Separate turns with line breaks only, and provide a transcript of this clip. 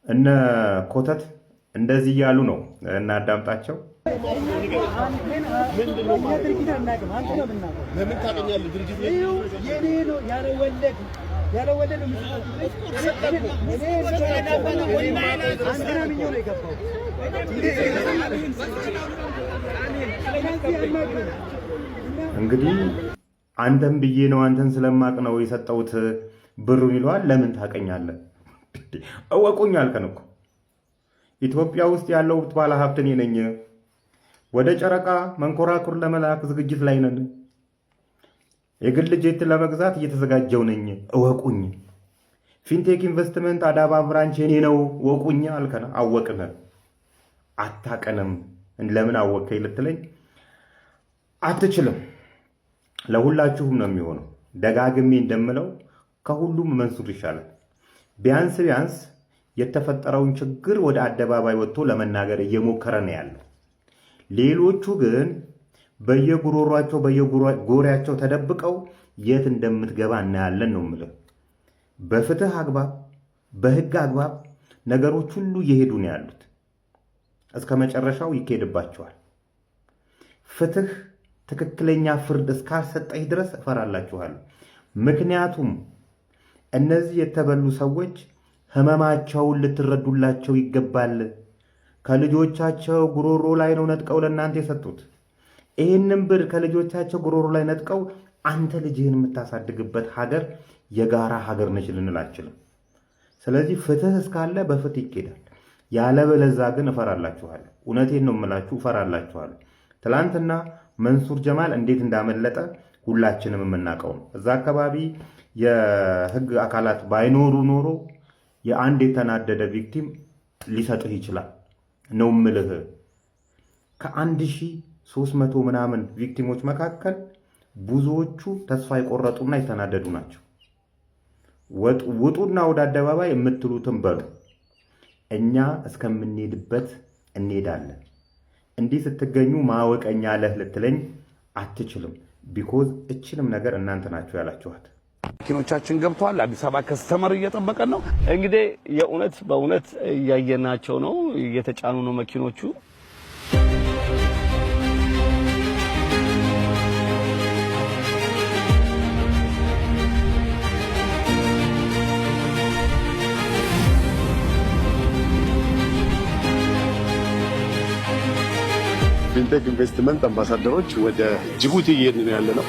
እነ ኮተት እንደዚህ ያሉ ነው እና አዳምጣቸው።
ለምን ታገኛለህ? ድርጅት የኔ ነው ያለ ወለድ
እንግዲህ አንተም ብዬ ነው አንተን ስለማቅ ነው የሰጠሁት ብሩን ይለዋል። ለምን ታቀኛለህ? እወቁኝ አልከን እኮ ኢትዮጵያ ውስጥ ያለው ባለ ሀብት እኔ ነኝ። ወደ ጨረቃ መንኮራኩር ለመላክ ዝግጅት ላይ ነን። የግል ጄት ለመግዛት እየተዘጋጀው ነኝ። እወቁኝ። ፊንቴክ ኢንቨስትመንት አዳባ ብራንች የኔ ነው እወቁኝ አልከን። አወቅን። አታቀንም። ለምን አወከኝ ልትለኝ አትችልም። ለሁላችሁም ነው የሚሆነው። ደጋግሜ እንደምለው ከሁሉም መንሱር ይሻላል። ቢያንስ የተፈጠረውን ችግር ወደ አደባባይ ወጥቶ ለመናገር እየሞከረ ነው ያለው። ሌሎቹ ግን በየጉሮሯቸው በየጎሪያቸው ተደብቀው የት እንደምትገባ እናያለን ነው የምልህ። በፍትህ አግባብ በህግ አግባብ ነገሮች ሁሉ እየሄዱ ነው ያሉት። እስከ መጨረሻው ይኬድባቸዋል። ፍትህ ትክክለኛ ፍርድ እስካልሰጠኝ ድረስ እፈራላችኋለሁ። ምክንያቱም እነዚህ የተበሉ ሰዎች ህመማቸውን ልትረዱላቸው ይገባል። ከልጆቻቸው ጉሮሮ ላይ ነው ነጥቀው ለእናንተ የሰጡት። ይህንን ብር ከልጆቻቸው ጉሮሮ ላይ ነጥቀው አንተ ልጅህን የምታሳድግበት ሀገር የጋራ ሀገር ነች ልንላችልም። ስለዚህ ፍትህ እስካለ በፍትህ ይኬዳል። ያለበለዛ ግን እፈራላችኋለሁ። እውነቴን ነው የምላችሁ፣ እፈራላችኋለሁ። ትላንትና መንሱር ጀማል እንዴት እንዳመለጠ ሁላችንም የምናውቀው ነው። እዛ አካባቢ የህግ አካላት ባይኖሩ ኖሮ የአንድ የተናደደ ቪክቲም ሊሰጥህ ይችላል ነው ምልህ። ከ1300 ምናምን ቪክቲሞች መካከል ብዙዎቹ ተስፋ የቆረጡና የተናደዱ ናቸው። ውጡና ወደ አደባባይ የምትሉትን በሉ። እኛ እስከምንሄድበት እንሄዳለን። እንዲህ ስትገኙ ማወቀኛ ለህ ልትለኝ አትችልም። ቢኮዝ እችንም ነገር እናንተ ናችሁ ያላችኋት።
መኪኖቻችን ገብቷል። አዲስ አበባ ከስተመር እየጠበቀን ነው። እንግዲህ የእውነት በእውነት እያየናቸው ነው። እየተጫኑ ነው መኪኖቹ።
ፊንቴክ ኢንቨስትመንት አምባሳደሮች ወደ ጅቡቲ እየሄድን ነው ያለነው።